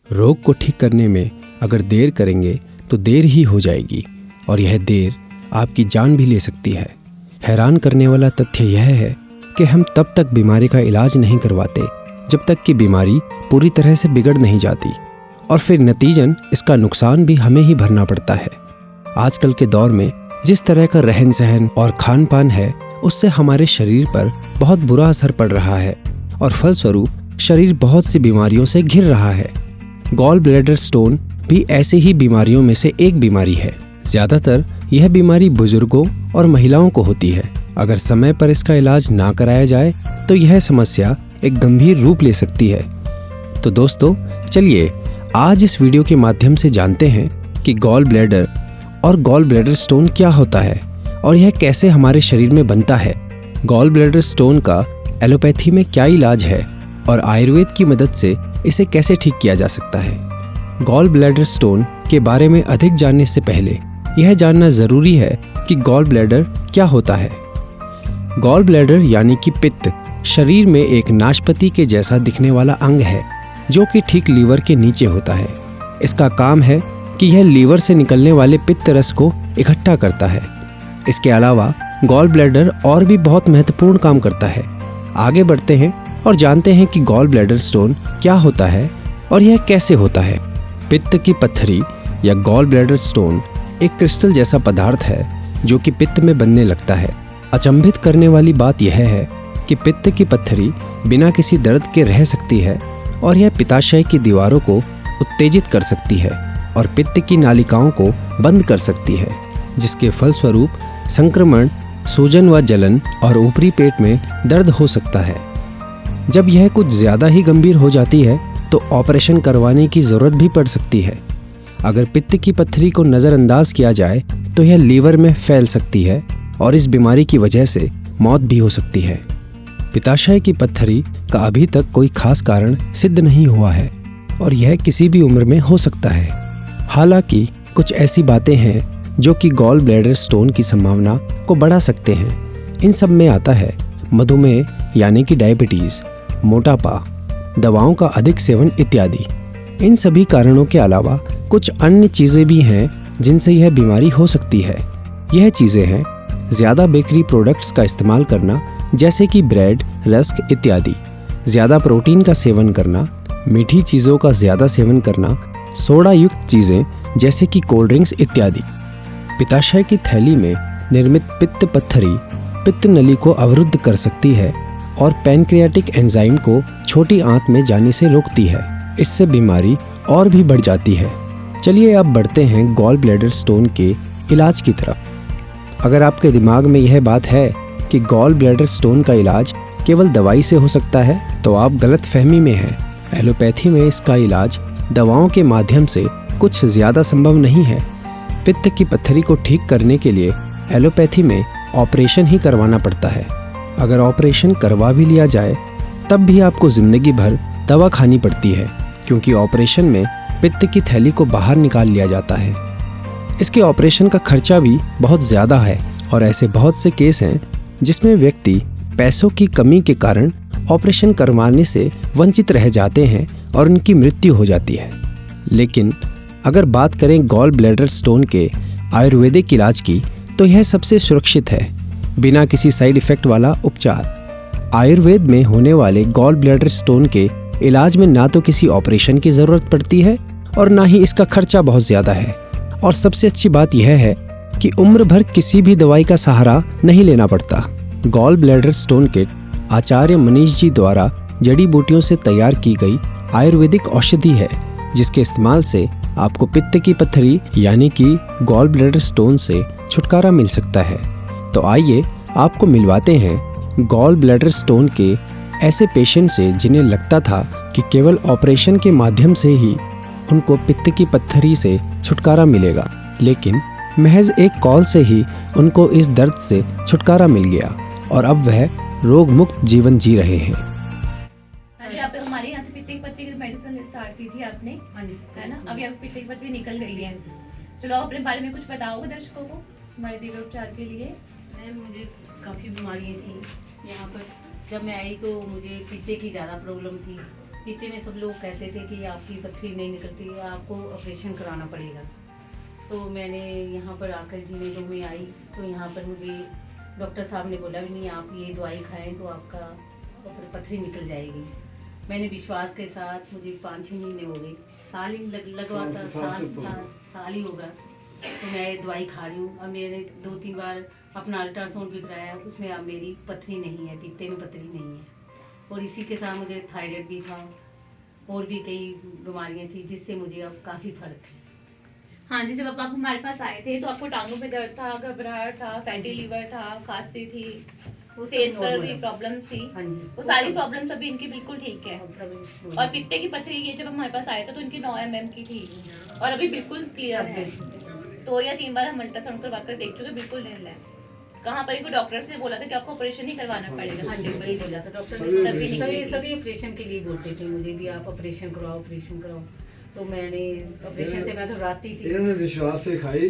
रोग को ठीक करने में अगर देर करेंगे तो देर ही हो जाएगी और यह देर आपकी जान भी ले सकती है। हैरान करने वाला तथ्य यह है कि हम तब तक बीमारी का इलाज नहीं करवाते जब तक कि बीमारी पूरी तरह से बिगड़ नहीं जाती, और फिर नतीजन इसका नुकसान भी हमें ही भरना पड़ता है। आजकल के दौर में जिस तरह का रहन सहन और खान पान है, उससे हमारे शरीर पर बहुत बुरा असर पड़ रहा है और फलस्वरूप शरीर बहुत सी बीमारियों से घिर रहा है। गॉल ब्लैडर स्टोन भी ऐसे ही बीमारियों में से एक बीमारी है। ज़्यादातर यह बीमारी बुजुर्गों और महिलाओं को होती है। अगर समय पर इसका इलाज ना कराया जाए तो यह समस्या एक गंभीर रूप ले सकती है। तो दोस्तों, चलिए आज इस वीडियो के माध्यम से जानते हैं कि गॉल ब्लैडर और गॉल ब्लैडर स्टोन क्या होता है और यह कैसे हमारे शरीर में बनता है। गॉल ब्लैडर स्टोन का एलोपैथी में क्या इलाज है और आयुर्वेद की मदद से इसे कैसे ठीक किया जा सकता है। गॉल ब्लैडर स्टोन के बारे में अधिक जानने से पहले यह जानना जरूरी है कि गॉल ब्लैडर क्या होता है। गॉल ब्लैडर यानी कि पित्त शरीर में एक नाशपति के जैसा दिखने वाला अंग है जो कि ठीक लीवर के नीचे होता है। इसका काम है कि यह लीवर से निकलने वाले पित्त रस को इकट्ठा करता है। इसके अलावा गॉल ब्लैडर और भी बहुत महत्वपूर्ण काम करता है। आगे बढ़ते हैं और जानते हैं कि गॉल ब्लैडर स्टोन क्या होता है और यह कैसे होता है। पित्त की पत्थरी या गॉल ब्लैडर स्टोन एक क्रिस्टल जैसा पदार्थ है जो कि पित्त में बनने लगता है। अचंभित करने वाली बात यह है कि पित्त की पत्थरी बिना किसी दर्द के रह सकती है और यह पित्ताशय की दीवारों को उत्तेजित कर सकती है और पित्त की नालिकाओं को बंद कर सकती है, जिसके फलस्वरूप संक्रमण, सूजन व जलन और ऊपरी पेट में दर्द हो सकता है। जब यह कुछ ज़्यादा ही गंभीर हो जाती है तो ऑपरेशन करवाने की ज़रूरत भी पड़ सकती है। अगर पित्त की पत्थरी को नज़रअंदाज किया जाए तो यह लीवर में फैल सकती है और इस बीमारी की वजह से मौत भी हो सकती है। पित्ताशय की पत्थरी का अभी तक कोई खास कारण सिद्ध नहीं हुआ है और यह किसी भी उम्र में हो सकता है। हालांकि कुछ ऐसी बातें हैं जो कि गॉल ब्लैडर स्टोन की संभावना को बढ़ा सकते हैं। इन सब में आता है मधुमेह यानी कि डायबिटीज़, मोटापा, दवाओं का अधिक सेवन इत्यादि। इन सभी कारणों के अलावा कुछ अन्य चीज़ें भी हैं जिनसे यह बीमारी हो सकती है। यह चीज़ें हैं ज़्यादा बेकरी प्रोडक्ट्स का इस्तेमाल करना, जैसे कि ब्रेड, रस्क इत्यादि, ज़्यादा प्रोटीन का सेवन करना, मीठी चीज़ों का ज़्यादा सेवन करना, सोडा युक्त चीज़ें जैसे कि कोल्ड ड्रिंक्स इत्यादि। पित्ताशय की थैली में निर्मित पित्त पत्थरी पित्त नली को अवरुद्ध कर सकती है और पैनक्रियाटिक एंजाइम को छोटी आंत में जाने से रोकती है। इससे बीमारी और भी बढ़ जाती है। चलिए अब बढ़ते हैं गॉल ब्लैडर स्टोन के इलाज की तरफ। अगर आपके दिमाग में यह बात है कि गॉल ब्लैडर स्टोन का इलाज केवल दवाई से हो सकता है तो आप गलत फहमी में हैं। एलोपैथी में इसका इलाज दवाओं के माध्यम से कुछ ज़्यादा संभव नहीं है। पित्त की पत्थरी को ठीक करने के लिए एलोपैथी में ऑपरेशन ही करवाना पड़ता है। अगर ऑपरेशन करवा भी लिया जाए तब भी आपको ज़िंदगी भर दवा खानी पड़ती है, क्योंकि ऑपरेशन में पित्त की थैली को बाहर निकाल लिया जाता है। इसके ऑपरेशन का खर्चा भी बहुत ज़्यादा है और ऐसे बहुत से केस हैं जिसमें व्यक्ति पैसों की कमी के कारण ऑपरेशन करवाने से वंचित रह जाते हैं और उनकी मृत्यु हो जाती है। लेकिन अगर बात करें गॉल ब्लैडर स्टोन के आयुर्वेदिक इलाज की तो यह सबसे सुरक्षित है, बिना किसी साइड इफ़ेक्ट वाला उपचार। आयुर्वेद में होने वाले गॉल ब्लैडर स्टोन के इलाज में ना तो किसी ऑपरेशन की ज़रूरत पड़ती है और ना ही इसका खर्चा बहुत ज़्यादा है। और सबसे अच्छी बात यह है कि उम्र भर किसी भी दवाई का सहारा नहीं लेना पड़ता। गॉल ब्लैडर स्टोन किट आचार्य मनीष जी द्वारा जड़ी बूटियों से तैयार की गई आयुर्वेदिक औषधि है, जिसके इस्तेमाल से आपको पित्त की पत्थरी यानी कि गॉल ब्लैडर स्टोन से छुटकारा मिल सकता है। तो आइए आपको मिलवाते हैं गॉल ब्लैडर स्टोन के ऐसे पेशेंट से जिन्हें लगता था कि केवल ऑपरेशन के माध्यम से ही उनको पित्त की पत्थरी से छुटकारा मिलेगा, लेकिन महज एक कॉल से ही उनको इस दर्द से छुटकारा मिल गया और अब वह रोग मुक्त जीवन जी रहे हैं। आप हमारे यहाँ से पित्त की पत्थरी की मेडिसिन स्टार्ट की थी आपने, है ना? अभी आपकी पित्त की पत्थरी निकल गई है। चलो आप अपने बारे में कुछ बताओगे दर्शकों को हमारे दिव्य उपचार के लिए। मुझे काफ़ी बीमारियाँ थी यहाँ पर। जब मैं आई तो मुझे पित्ते की ज़्यादा प्रॉब्लम थी, पीते में सब लोग कहते थे कि आपकी पथरी नहीं निकलती है, आपको ऑपरेशन कराना पड़ेगा। तो मैंने यहाँ पर आकर जिनेरो में आई तो यहाँ पर मुझे डॉक्टर साहब ने बोला भी नहीं, आप ये दवाई खाएं तो आपका पथरी निकल जाएगी। मैंने विश्वास के साथ, मुझे 5-6 महीने हो गए, साल ही लगवाता, साल ही होगा, तो मैं ये दवाई खा रही हूँ। अब मैंने 2-3 बार अपना अल्ट्रासाउंड भी कराया, उसमें अब मेरी पथरी नहीं है, पीते में पथरी नहीं है। और इसी के साथ मुझे थायराइड भी था और भी कई बीमारियां थी, जिससे मुझे अब काफ़ी फ़र्क है। हाँ जी, जब आप हमारे पास आए थे तो आपको टांगों में दर्द था, घबराहट था, फैटी लीवर था, खांसी थी, फेस पर भी प्रॉब्लम्स थी। हाँ जी, वो सारी प्रॉब्लम्स अभी इनकी बिल्कुल ठीक है। और पित्ते की पथरी ये जब हमारे पास आए थे तो इनकी 9 mm की थी और अभी बिल्कुल क्लियर है। 2 या 3 बार हम अल्ट्रासाउंड करवा कर देख चुके, बिल्कुल नहीं है। कहाँ पर इनको डॉक्टर से बोला था कि आपको ऑपरेशन नहीं करवाना पड़ेगा। हाँ जी, वही बोला था डॉक्टर ने, सभी ऑपरेशन के लिए बोलते थे मुझे भी, आप ऑपरेशन कराओ। तो मैंने ऑपरेशन से मैं घबराती थी। इन्होंने विश्वास से खाई,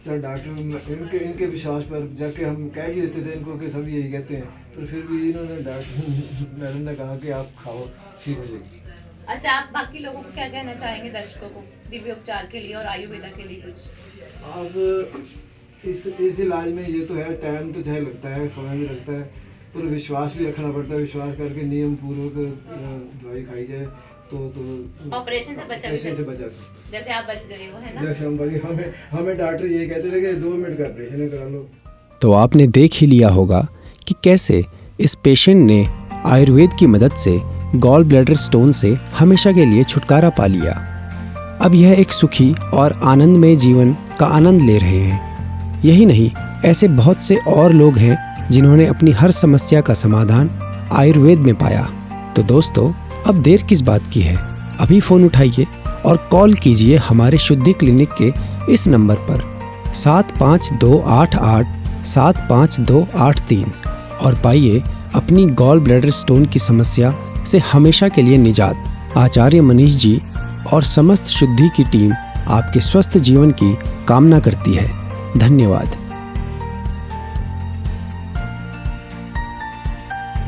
चाहे डॉक्टर इनके विश्वास पर जाके हम कह भी देते थे इनको कि सब यही कहते हैं, पर फिर भी इन्होंने डॉक्टर मैडम ने कहा कि आप खाओ, ठीक हो जाएगी। अच्छा, आप बाकी लोगों को क्या कहना चाहेंगे, दर्शकों को, दिव्य उपचार के लिए और आयुर्वेदा के लिए कुछ? अब इस इलाज में ये तो है, टाइम तो चाहे लगता है, समय भी लगता है, पर विश्वास भी रखना पड़ता है। विश्वास करके नियम पूर्वक दवाई खाई जाए तो ऑपरेशन से बचा सकते, जैसे आप बच गए हो, है ना? जैसे हम बच गए। हमें डॉक्टर ये कहते थे कि 2 मिनट का ऑपरेशन करा लो। तो आपने देख ही लिया होगा कि कैसे इस पेशेंट ने आयुर्वेद की मदद से गॉल ब्लैडर स्टोन से हमेशा के लिए छुटकारा पा लिया। अब यह एक सुखी और आनंदमय जीवन का आनंद ले रहे हैं। यही नहीं, ऐसे बहुत से और लोग हैं जिन्होंने अपनी हर समस्या का समाधान आयुर्वेद में पाया। तो दोस्तों, अब देर किस बात की है, अभी फ़ोन उठाइए और कॉल कीजिए हमारे शुद्धि क्लिनिक के इस नंबर पर 7528875283 और पाइए अपनी गॉल ब्लैडर स्टोन की समस्या से हमेशा के लिए निजात। आचार्य मनीष जी और समस्त शुद्धि की टीम आपके स्वस्थ जीवन की कामना करती है। धन्यवाद।